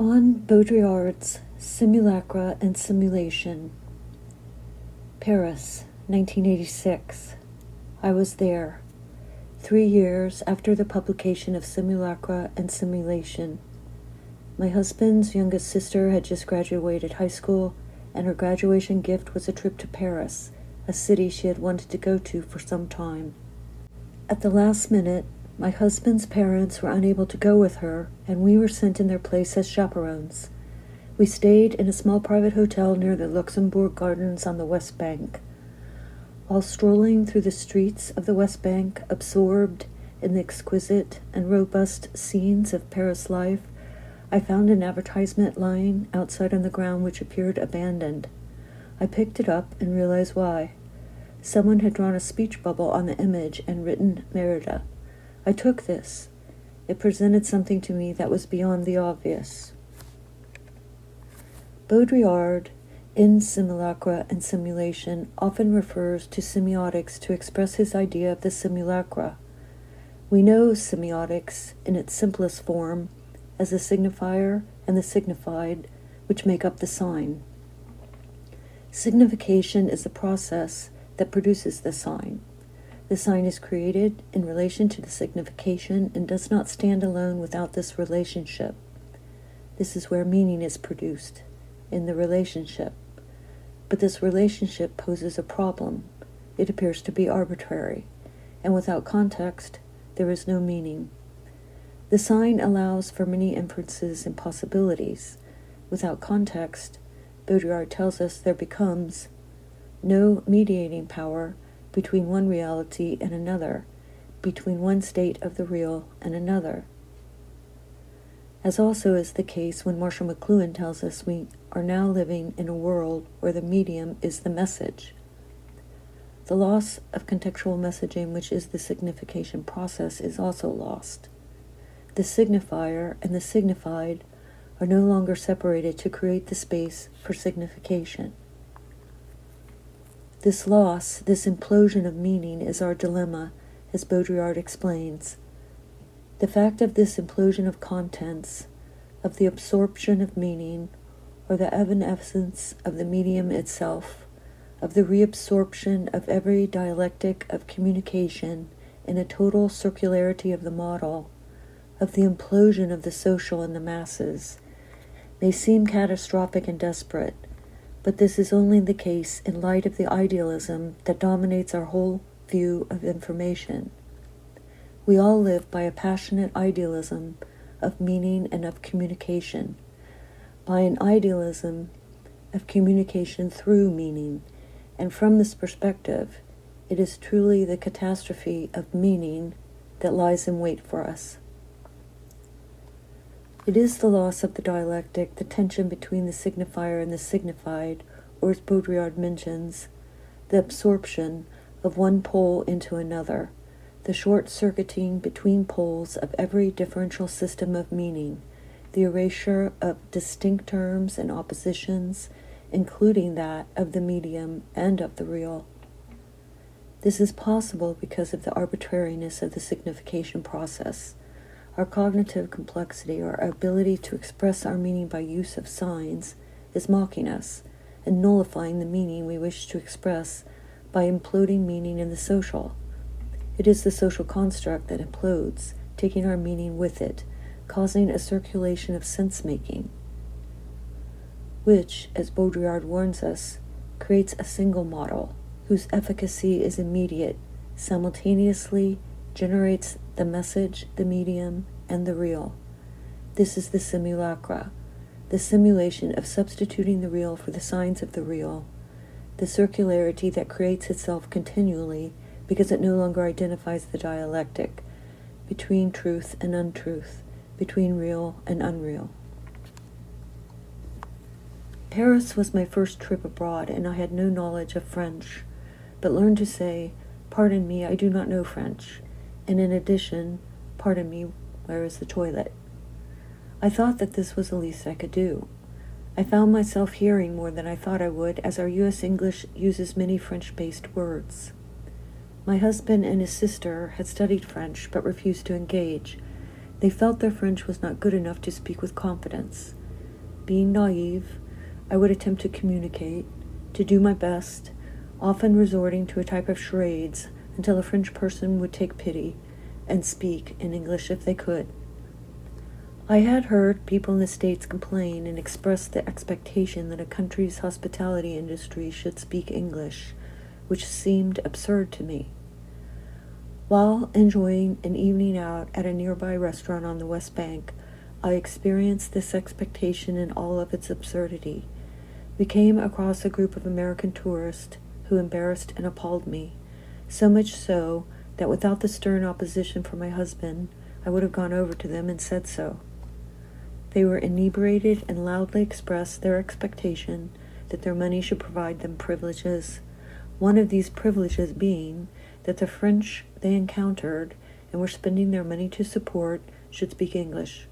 On Baudrillard's Simulacra and Simulation, Paris, 1986. I was there, 3 years after the publication of Simulacra and Simulation. My husband's youngest sister had just graduated high school, and her graduation gift was a trip to Paris, a city she had wanted to go to for some time. At the last minute, my husband's parents were unable to go with her, and we were sent in their place as chaperones. We stayed in a small private hotel near the Luxembourg Gardens on the West Bank. While strolling through the streets of the West Bank, absorbed in the exquisite and robust scenes of Paris life, I found an advertisement lying outside on the ground which appeared abandoned. I picked it up and realized why. Someone had drawn a speech bubble on the image and written Merida. I took this. It presented something to me that was beyond the obvious. Baudrillard, in Simulacra and Simulation, often refers to semiotics to express his idea of the simulacra. We know semiotics in its simplest form as the signifier and the signified, which make up the sign. Signification is the process that produces the sign. The sign is created in relation to the signification and does not stand alone without this relationship. This is where meaning is produced, in the relationship. But this relationship poses a problem. It appears to be arbitrary, and without context, there is no meaning. The sign allows for many inferences and possibilities. Without context, Baudrillard tells us there becomes no mediating power between one reality and another, between one state of the real and another. As also is the case when Marshall McLuhan tells us we are now living in a world where the medium is the message. The loss of contextual messaging, which is the signification process, is also lost. The signifier and the signified are no longer separated to create the space for signification. This loss, this implosion of meaning is our dilemma, as Baudrillard explains. The fact of this implosion of contents, of the absorption of meaning, or the evanescence of the medium itself, of the reabsorption of every dialectic of communication in a total circularity of the model, of the implosion of the social in the masses, may seem catastrophic and desperate, but this is only the case in light of the idealism that dominates our whole view of information. We all live by a passionate idealism of meaning and of communication, by an idealism of communication through meaning, and from this perspective, it is truly the catastrophe of meaning that lies in wait for us. It is the loss of the dialectic, the tension between the signifier and the signified, or as Baudrillard mentions, the absorption of one pole into another, the short-circuiting between poles of every differential system of meaning, the erasure of distinct terms and oppositions, including that of the medium and of the real. This is possible because of the arbitrariness of the signification process. Our cognitive complexity, our ability to express our meaning by use of signs, is mocking us and nullifying the meaning we wish to express by imploding meaning in the social. It is the social construct that implodes, taking our meaning with it, causing a circulation of sense-making, which, as Baudrillard warns us, creates a single model whose efficacy is immediate, simultaneously generates the message, the medium, and the real. This is the simulacra, the simulation of substituting the real for the signs of the real, the circularity that creates itself continually because it no longer identifies the dialectic between truth and untruth, between real and unreal. Paris was my first trip abroad, and I had no knowledge of French, but learned to say, "Pardon me, I do not know French," and in addition, "Pardon me, where is the toilet?" I thought that this was the least I could do. I found myself hearing more than I thought I would, as our U.S. English uses many French-based words. My husband and his sister had studied French, but refused to engage. They felt their French was not good enough to speak with confidence. Being naive, I would attempt to communicate, to do my best, often resorting to a type of charades until a French person would take pity and speak in English if they could. I had heard people in the States complain and express the expectation that a country's hospitality industry should speak English, which seemed absurd to me. While enjoying an evening out at a nearby restaurant on the West Bank, I experienced this expectation in all of its absurdity. We came across a group of American tourists who embarrassed and appalled me, so much so that without the stern opposition from my husband, I would have gone over to them and said so. They were inebriated and loudly expressed their expectation that their money should provide them privileges, one of these privileges being that the French they encountered and were spending their money to support should speak English.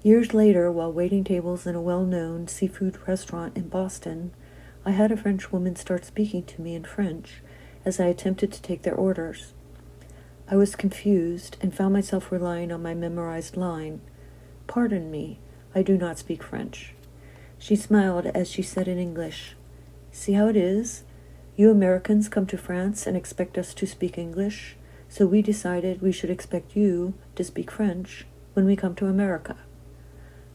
Years later, while waiting tables in a well-known seafood restaurant in Boston, I had a French woman start speaking to me in French as I attempted to take their orders. I was confused and found myself relying on my memorized line, "Pardon me, I do not speak French." She smiled as she said in English, "See how it is? You Americans come to France and expect us to speak English, so we decided we should expect you to speak French when we come to America."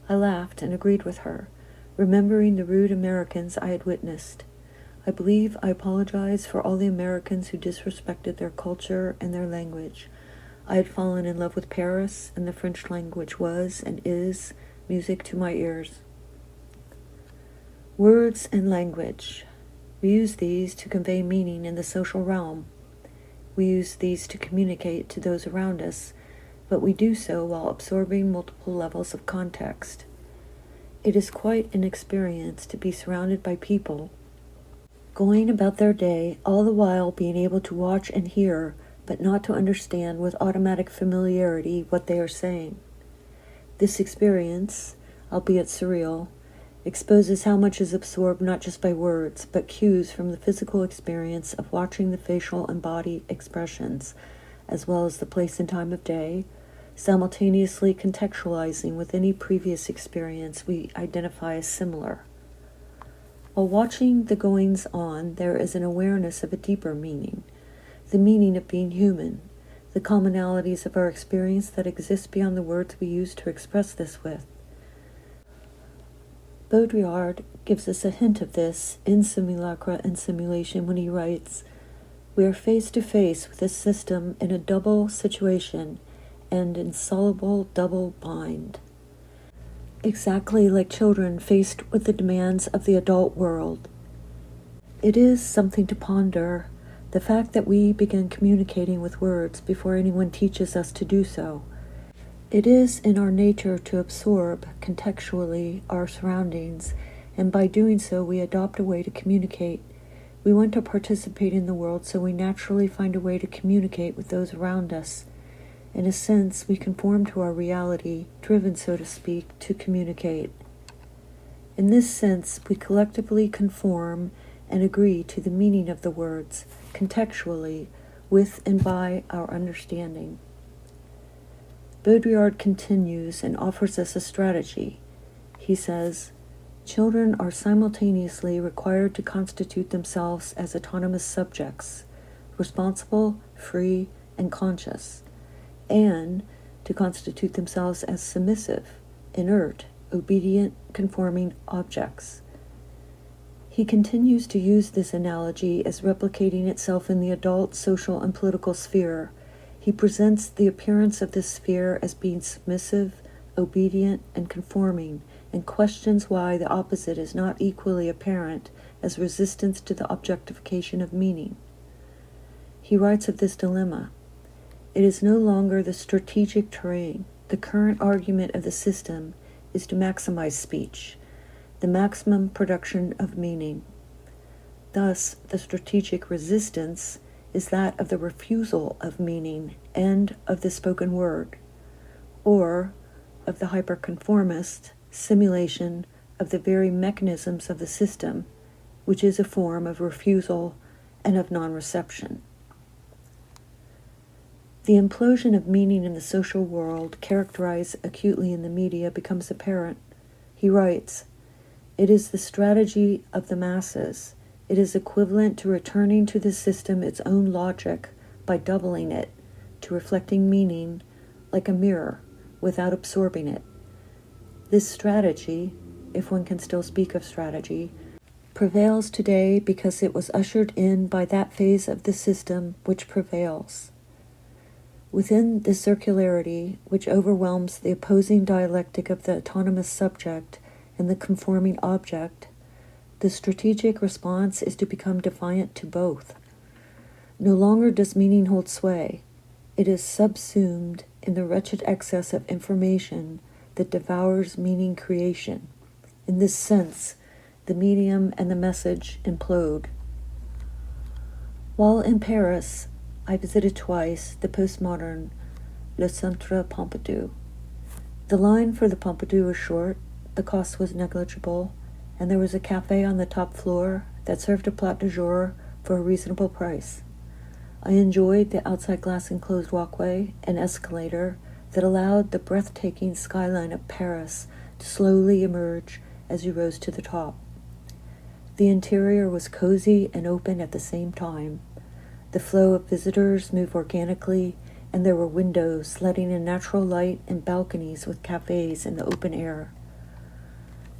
I laughed and agreed with her, remembering the rude Americans I had witnessed. I believe I apologize for all the Americans who disrespected their culture and their language. I had fallen in love with Paris, and the French language was, and is, music to my ears. Words and language. We use these to convey meaning in the social realm. We use these to communicate to those around us, but we do so while absorbing multiple levels of context. It is quite an experience to be surrounded by people, going about their day, all the while being able to watch and hear, but not to understand with automatic familiarity what they are saying. This experience, albeit surreal, exposes how much is absorbed not just by words, but cues from the physical experience of watching the facial and body expressions, as well as the place and time of day, simultaneously contextualizing with any previous experience we identify as similar. While watching the goings-on, there is an awareness of a deeper meaning, the meaning of being human, the commonalities of our experience that exist beyond the words we use to express this with. Baudrillard gives us a hint of this in Simulacra and Simulation when he writes, "We are face to face with a system in a double situation and insoluble double bind." Exactly like children faced with the demands of the adult world. It is something to ponder, the fact that we begin communicating with words before anyone teaches us to do so. It is in our nature to absorb, contextually, our surroundings, and by doing so we adopt a way to communicate. We want to participate in the world, so we naturally find a way to communicate with those around us. In a sense, we conform to our reality, driven, so to speak, to communicate. In this sense, we collectively conform and agree to the meaning of the words, contextually, with and by our understanding. Baudrillard continues and offers us a strategy. He says, "Children are simultaneously required to constitute themselves as autonomous subjects, responsible, free, and conscious, and to constitute themselves as submissive, inert, obedient, conforming objects." He continues to use this analogy as replicating itself in the adult social and political sphere. He presents the appearance of this sphere as being submissive, obedient, and conforming, and questions why the opposite is not equally apparent as resistance to the objectification of meaning. He writes of this dilemma, "It is no longer the strategic terrain. The current argument of the system is to maximize speech, the maximum production of meaning. Thus, the strategic resistance is that of the refusal of meaning and of the spoken word, or of the hyperconformist simulation of the very mechanisms of the system, which is a form of refusal and of non-reception." The implosion of meaning in the social world, characterized acutely in the media, becomes apparent. He writes, "It is the strategy of the masses. It is equivalent to returning to the system its own logic by doubling it, to reflecting meaning like a mirror without absorbing it. This strategy, if one can still speak of strategy, prevails today because it was ushered in by that phase of the system which prevails. Within the circularity which overwhelms the opposing dialectic of the autonomous subject and the conforming object, the strategic response is to become defiant to both. No longer does meaning hold sway. It is subsumed in the wretched excess of information that devours meaning creation. In this sense, the medium and the message implode." While in Paris, I visited twice the postmodern Le Centre Pompidou. The line for the Pompidou was short, the cost was negligible, and there was a cafe on the top floor that served a plat du jour for a reasonable price. I enjoyed the outside glass-enclosed walkway and escalator that allowed the breathtaking skyline of Paris to slowly emerge as you rose to the top. The interior was cozy and open at the same time. The flow of visitors moved organically, and there were windows letting in natural light and balconies with cafes in the open air.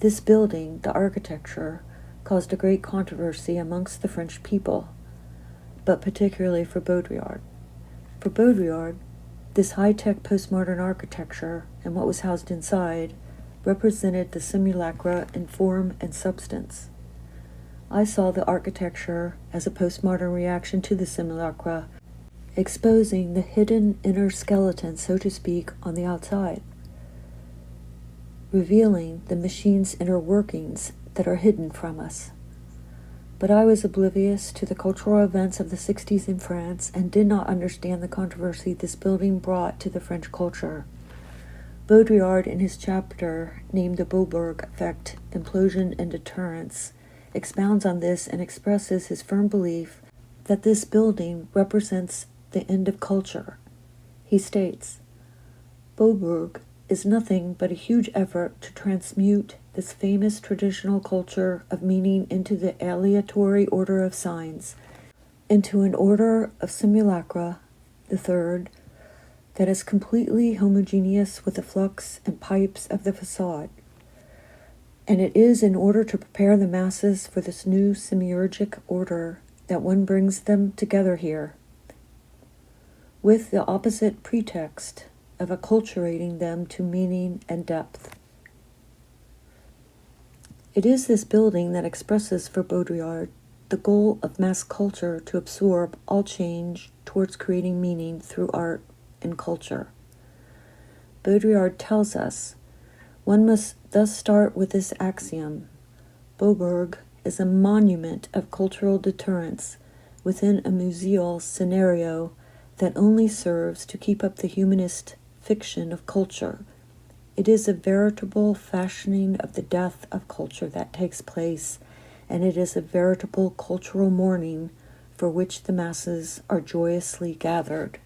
This building, the architecture, caused a great controversy amongst the French people, but particularly for Baudrillard. For Baudrillard, this high-tech postmodern architecture and what was housed inside represented the simulacra in form and substance. I saw the architecture as a postmodern reaction to the simulacra, exposing the hidden inner skeleton, so to speak, on the outside, revealing the machine's inner workings that are hidden from us. But I was oblivious to the cultural events of the 60s in France and did not understand the controversy this building brought to the French culture. Baudrillard, in his chapter named The Bourbourg Effect, Implosion and Deterrence, expounds on this and expresses his firm belief that this building represents the end of culture. He states, "Bourbourg is nothing but a huge effort to transmute this famous traditional culture of meaning into the aleatory order of signs, into an order of simulacra, the third, that is completely homogeneous with the flux and pipes of the facade. And it is in order to prepare the masses for this new semiurgic order that one brings them together here, with the opposite pretext of acculturating them to meaning and depth." It is this building that expresses for Baudrillard the goal of mass culture to absorb all change towards creating meaning through art and culture. Baudrillard tells us, one must thus start with this axiom: Bourbourg is a monument of cultural deterrence within a museal scenario that only serves to keep up the humanist fiction of culture. It is a veritable fashioning of the death of culture that takes place, and it is a veritable cultural mourning for which the masses are joyously gathered.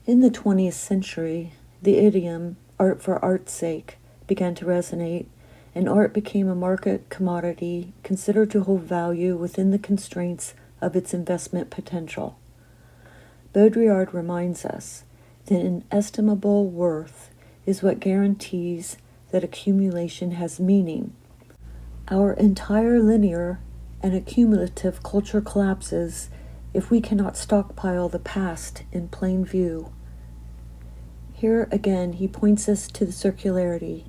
In the 20th century, the idiom "art for art's sake" began to resonate, and art became a market commodity considered to hold value within the constraints of its investment potential. Baudrillard reminds us that inestimable worth is what guarantees that accumulation has meaning. Our entire linear and accumulative culture collapses if we cannot stockpile the past in plain view. Here again he points us to the circularity.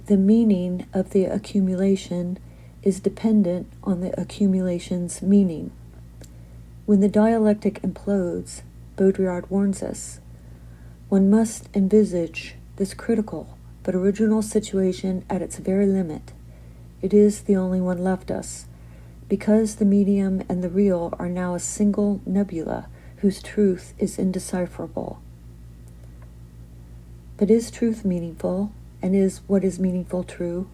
The meaning of the accumulation is dependent on the accumulation's meaning. When the dialectic implodes, Baudrillard warns us, one must envisage this critical but original situation at its very limit. It is the only one left us, because the medium and the real are now a single nebula whose truth is indecipherable. But is truth meaningful, and is what is meaningful true?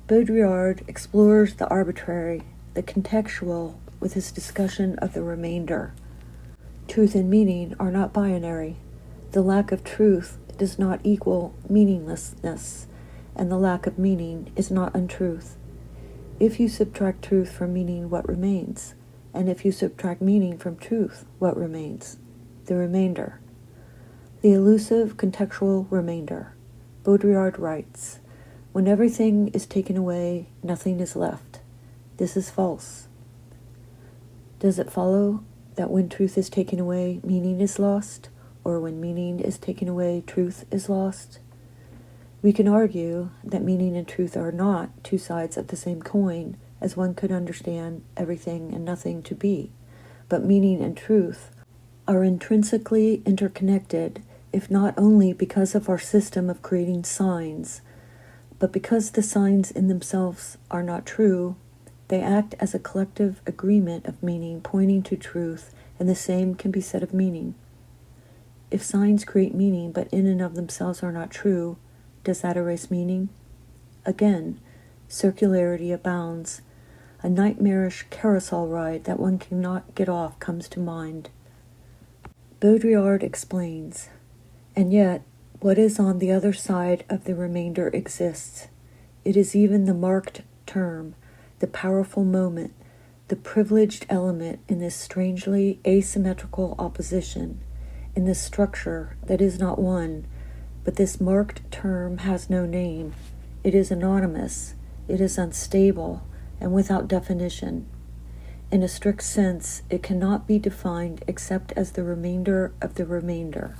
Baudrillard explores the arbitrary, the contextual, with his discussion of the remainder. Truth and meaning are not binary. The lack of truth does not equal meaninglessness, and the lack of meaning is not untruth. If you subtract truth from meaning, what remains? And if you subtract meaning from truth, what remains? The remainder. The elusive contextual remainder. Baudrillard writes, "When everything is taken away, nothing is left." This is false. Does it follow that when truth is taken away, meaning is lost? Or when meaning is taken away, truth is lost? We can argue that meaning and truth are not two sides of the same coin, as one could understand everything and nothing to be. But meaning and truth are intrinsically interconnected, if not only because of our system of creating signs, but because the signs in themselves are not true. They act as a collective agreement of meaning pointing to truth, and the same can be said of meaning. If signs create meaning but in and of themselves are not true, does that erase meaning? Again, circularity abounds. A nightmarish carousel ride that one cannot get off comes to mind. Baudrillard explains, and yet, what is on the other side of the remainder exists. It is even the marked term, the powerful moment, the privileged element in this strangely asymmetrical opposition, in this structure that is not one, but this marked term has no name. It is anonymous, it is unstable, and without definition. In a strict sense, it cannot be defined except as the remainder of the remainder.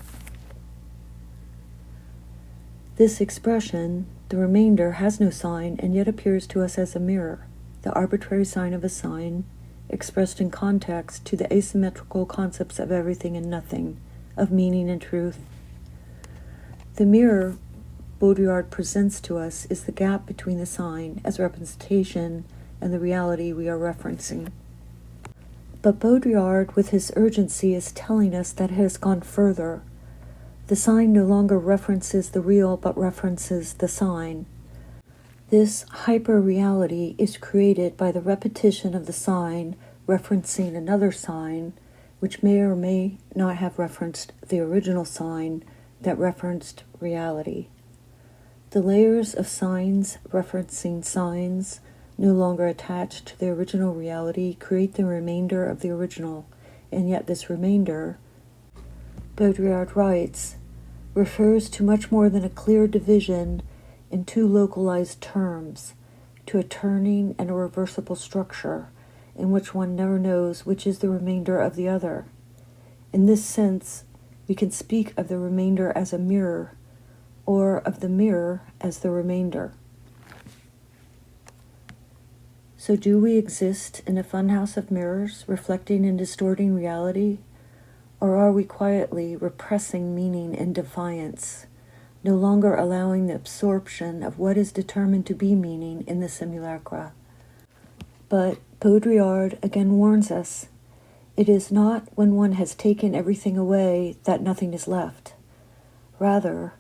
This expression, the remainder, has no sign and yet appears to us as a mirror, the arbitrary sign of a sign, expressed in context to the asymmetrical concepts of everything and nothing, of meaning and truth. The mirror Baudrillard presents to us is the gap between the sign as representation and the reality we are referencing. But Baudrillard, with his urgency, is telling us that it has gone further. The sign no longer references the real, but references the sign. This hyper-reality is created by the repetition of the sign referencing another sign, which may or may not have referenced the original sign that referenced reality. The layers of signs referencing signs no longer attached to the original reality create the remainder of the original, and yet this remainder, Baudrillard writes, refers to much more than a clear division in two localized terms, to a turning and a reversible structure in which one never knows which is the remainder of the other. In this sense, we can speak of the remainder as a mirror, or of the mirror as the remainder. So do we exist in a funhouse of mirrors, reflecting and distorting reality? Or are we quietly repressing meaning in defiance, no longer allowing the absorption of what is determined to be meaning in the simulacra? But Baudrillard again warns us, it is not when one has taken everything away that nothing is left. Rather,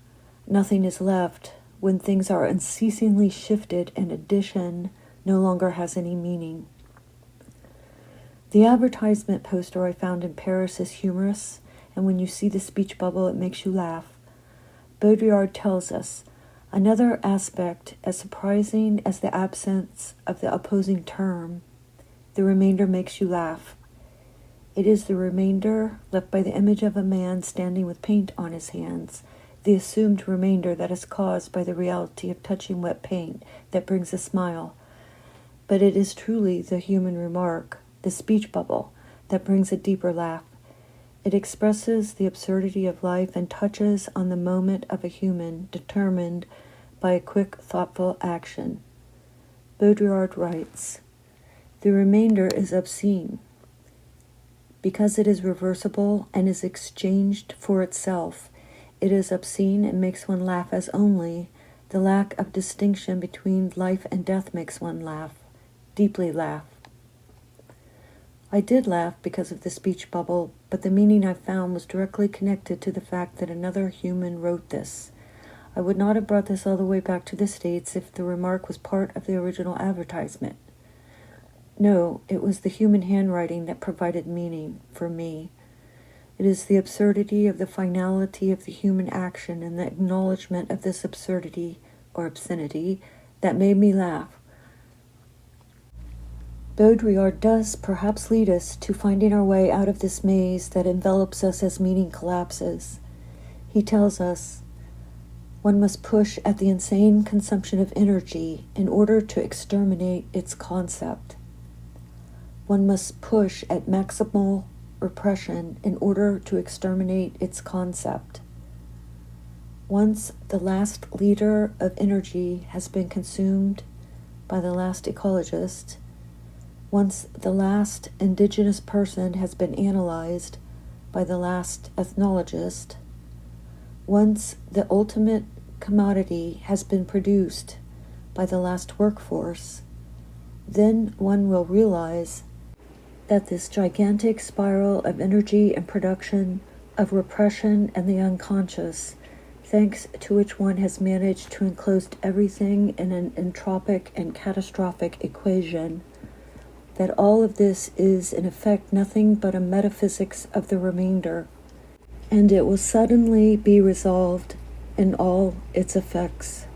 nothing is left when things are unceasingly shifted and addition no longer has any meaning. The advertisement poster I found in Paris is humorous, and when you see the speech bubble, it makes you laugh. Baudrillard tells us, another aspect as surprising as the absence of the opposing term, the remainder makes you laugh. It is the remainder left by the image of a man standing with paint on his hands, the assumed remainder that is caused by the reality of touching wet paint that brings a smile. But it is truly the human remark, the speech bubble, that brings a deeper laugh. It expresses the absurdity of life and touches on the moment of a human determined by a quick, thoughtful action. Baudrillard writes, the remainder is obscene. Because it is reversible and is exchanged for itself, it is obscene and makes one laugh as only the lack of distinction between life and death makes one laugh, deeply laugh. I did laugh because of the speech bubble, but the meaning I found was directly connected to the fact that another human wrote this. I would not have brought this all the way back to the States if the remark was part of the original advertisement. No, it was the human handwriting that provided meaning for me. It is the absurdity of the finality of the human action and the acknowledgement of this absurdity or obscenity that made me laugh. Baudrillard does perhaps lead us to finding our way out of this maze that envelops us as meaning collapses. He tells us, one must push at the insane consumption of energy in order to exterminate its concept. One must push at maximal repression in order to exterminate its concept. Once the last liter of energy has been consumed by the last ecologist, once the last indigenous person has been analyzed by the last ethnologist, once the ultimate commodity has been produced by the last workforce, then one will realize that this gigantic spiral of energy and production, of repression and the unconscious, thanks to which one has managed to enclose everything in an entropic and catastrophic equation, that all of this is in effect nothing but a metaphysics of the remainder, and it will suddenly be resolved in all its effects.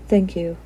Thank you.